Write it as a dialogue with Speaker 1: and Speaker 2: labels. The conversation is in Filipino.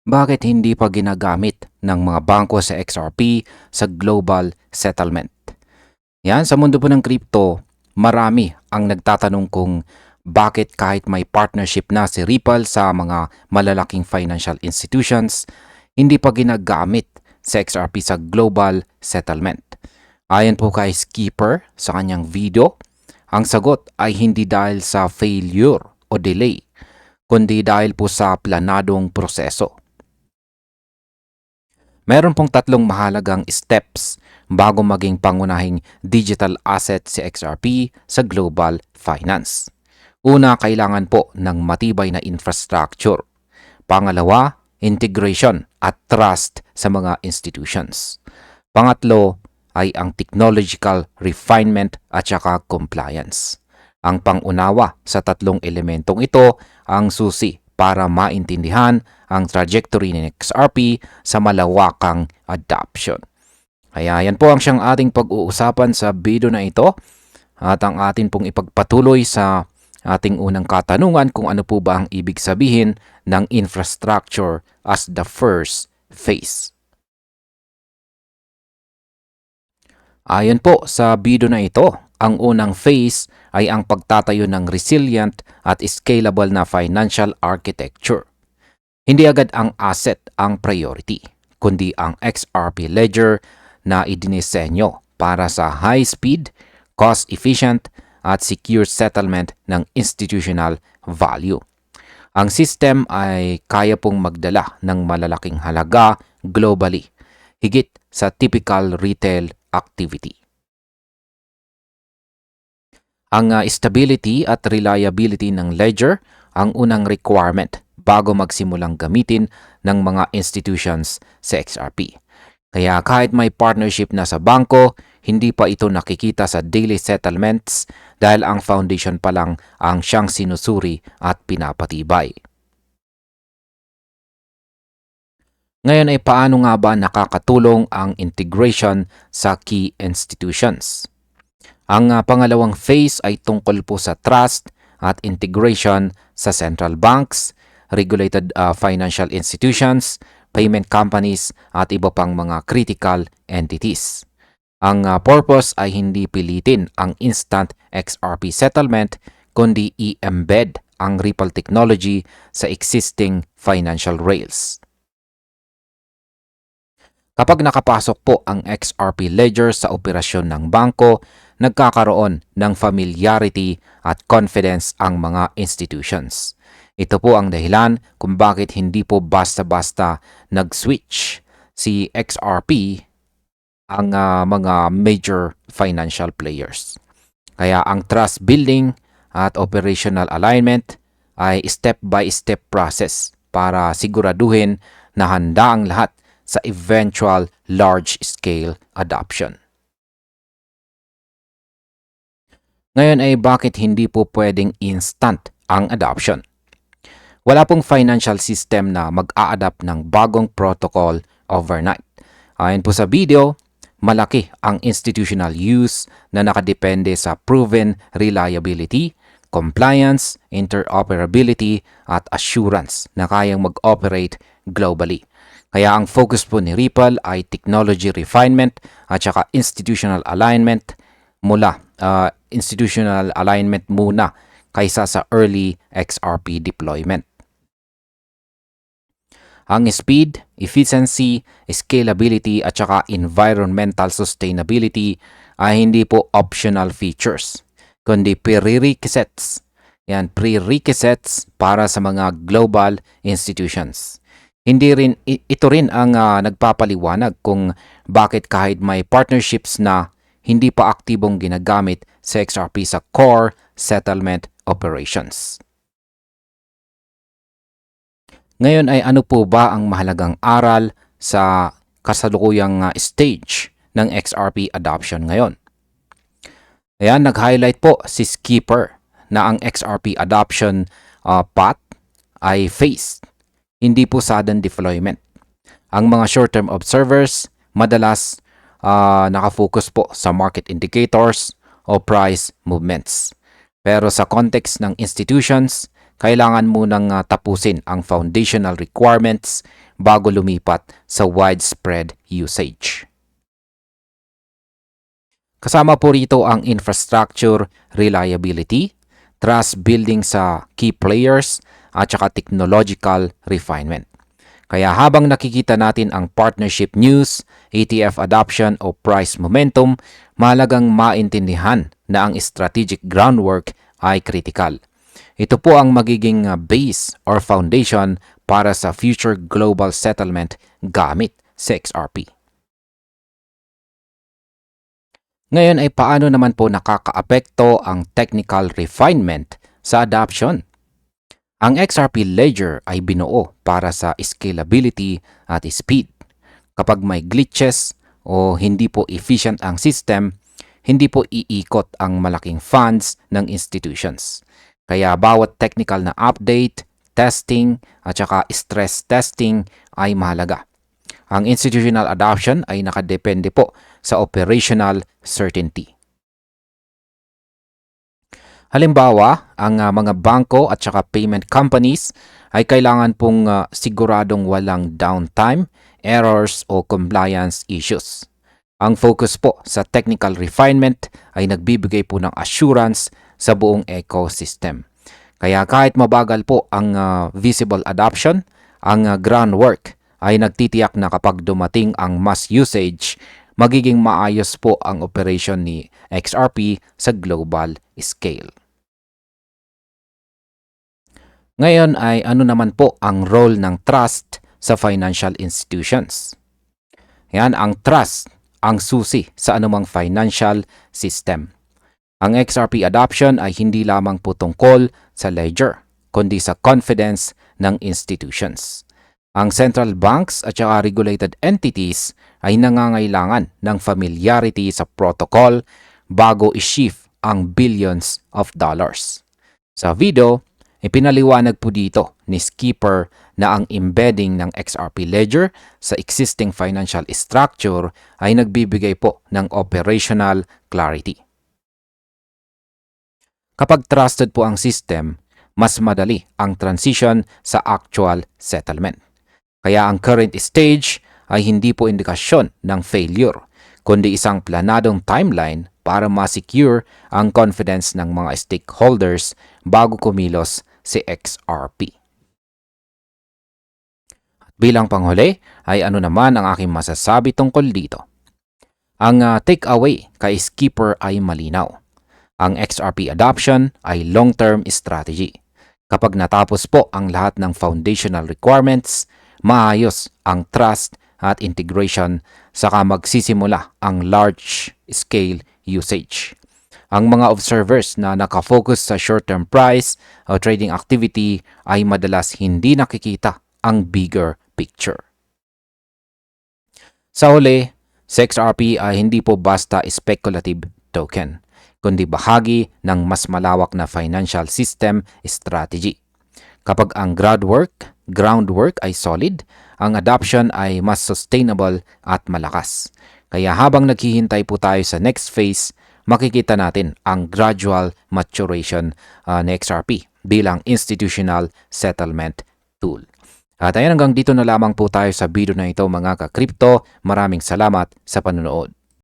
Speaker 1: Bakit hindi pa ginagamit ng mga bangko sa XRP sa global settlement? Yan, sa mundo po ng crypto, marami ang nagtatanong kung bakit kahit may partnership na si Ripple sa mga malalaking financial institutions, hindi pa ginagamit sa XRP sa global settlement. Ayon po kay Skipper sa kanyang video, ang sagot ay hindi dahil sa failure o delay, kundi dahil po sa planadong proseso. Meron pong tatlong mahalagang steps bago maging pangunahing digital asset si XRP sa global finance. Una, kailangan po ng matibay na infrastructure. Pangalawa, integration at trust sa mga institutions. Pangatlo ay ang technological refinement at saka compliance. Ang pangunawa sa tatlong elementong ito ang susi para maintindihan ang trajectory ng XRP sa malawakang adoption. Kaya yan po ang siyang ating pag-uusapan sa video na ito at ang atin pong ipagpatuloy sa ating unang katanungan kung ano po ba ang ibig sabihin ng infrastructure as the first phase. Ayon po sa video na ito, ang unang phase ay ang pagtatayo ng resilient at scalable na financial architecture. Hindi agad ang asset ang priority, kundi ang XRP ledger na idinisenyo para sa high-speed, cost-efficient at secure settlement ng institutional value. Ang system ay kaya pong magdala ng malalaking halaga globally, higit sa typical retail activity. Ang stability at reliability ng ledger ang unang requirement bago magsimulang gamitin ng mga institutions sa XRP. Kaya kahit may partnership na sa bangko, hindi pa ito nakikita sa daily settlements dahil ang foundation pa lang ang siyang sinusuri at pinapatibay. Ngayon ay paano nga ba nakakatulong ang integration sa key institutions? Ang pangalawang phase ay tungkol po sa trust at integration sa central banks, regulated financial institutions, payment companies at iba pang mga critical entities. Ang purpose ay hindi pilitin ang instant XRP settlement kundi i-embed ang Ripple technology sa existing financial rails. Kapag nakapasok po ang XRP ledger sa operasyon ng bangko, nagkakaroon ng familiarity at confidence ang mga institutions. Ito po ang dahilan kung bakit hindi po basta-basta nag-switch si XRP ang mga major financial players. Kaya ang trust building at operational alignment ay step-by-step process para siguraduhin na handa ang lahat sa eventual large-scale adoption. Ngayon ay bakit hindi po pwedeng instant ang adoption? Wala pong financial system na mag-a-adapt ng bagong protocol overnight. Ayon po sa video, malaki ang institutional use na nakadepende sa proven reliability, compliance, interoperability at assurance na kayang mag-operate globally. Kaya ang focus po ni Ripple ay technology refinement at saka institutional alignment muna kaysa sa early XRP deployment. Ang speed, efficiency, scalability at saka environmental sustainability ay hindi po optional features, kundi prerequisites. Yan, prerequisites para sa mga global institutions. Ito rin ang nagpapaliwanag kung bakit kahit may partnerships na hindi pa aktibong ginagamit sa XRP sa core settlement operations. Ngayon ay ano po ba ang mahalagang aral sa kasalukuyang stage ng XRP adoption ngayon? Ayan, nag-highlight po si Skipper na ang XRP adoption path ay phased, hindi po sudden deployment. Ang mga short-term observers madalas nakafocus po sa market indicators o price movements. Pero sa context ng institutions, kailangan munang tapusin ang foundational requirements bago lumipat sa widespread usage. Kasama po rito ang infrastructure reliability, trust building sa key players, at saka technological refinement. Kaya habang nakikita natin ang partnership news, ETF adoption o price momentum, mahalagang maintindihan na ang strategic groundwork ay critical. Ito po ang magiging base or foundation para sa future global settlement gamit sa XRP. Ngayon ay paano naman po nakakaapekto ang technical refinement sa adoption? Ang XRP Ledger ay binuo para sa scalability at speed. Kapag may glitches o hindi po efficient ang system, hindi po iikot ang malaking funds ng institutions. Kaya bawat technical na update, testing at saka stress testing ay mahalaga. Ang institutional adoption ay nakadepende po sa operational certainty. Halimbawa, ang mga bangko at saka payment companies ay kailangan pong siguradong walang downtime, errors o compliance issues. Ang focus po sa technical refinement ay nagbibigay po ng assurance sa buong ecosystem. Kaya kahit mabagal po ang visible adoption, ang groundwork ay nagtitiyak na kapag dumating ang mass usage, magiging maayos po ang operation ni XRP sa global scale. Ngayon ay ano naman po ang role ng trust sa financial institutions? Yan, ang trust, ang susi sa anumang financial system. Ang XRP adoption ay hindi lamang po tungkol sa ledger, kundi sa confidence ng institutions. Ang central banks at saka regulated entities ay nangangailangan ng familiarity sa protocol bago i-shift ang billions of dollars. Sa video, ipinaliwanag po dito ni Skipper na ang embedding ng XRP Ledger sa existing financial structure ay nagbibigay po ng operational clarity. Kapag trusted po ang system, mas madali ang transition sa actual settlement. Kaya ang current stage ay hindi po indikasyon ng failure, kundi isang planadong timeline para ma-secure ang confidence ng mga stakeholders bago kumilos si XRP. Bilang panghuli ay ano naman ang aking masasabi tungkol dito? Ang takeaway kay Skipper ay malinaw. Ang XRP adoption ay long-term strategy. Kapag natapos po ang lahat ng foundational requirements, maayos ang trust at integration, saka magsisimula ang large-scale usage. Ang mga observers na nakafocus sa short-term price o trading activity ay madalas hindi nakikita ang bigger picture. Sa huli, si XRP ay hindi po basta speculative token, kundi bahagi ng mas malawak na financial system strategy. Kapag ang groundwork ay solid, ang adoption ay mas sustainable at malakas. Kaya habang naghihintay po tayo sa next phase, makikita natin ang gradual maturation ng XRP bilang institutional settlement tool. At ayan, hanggang dito na lamang po tayo sa video na ito mga ka-crypto. Maraming salamat sa panonood.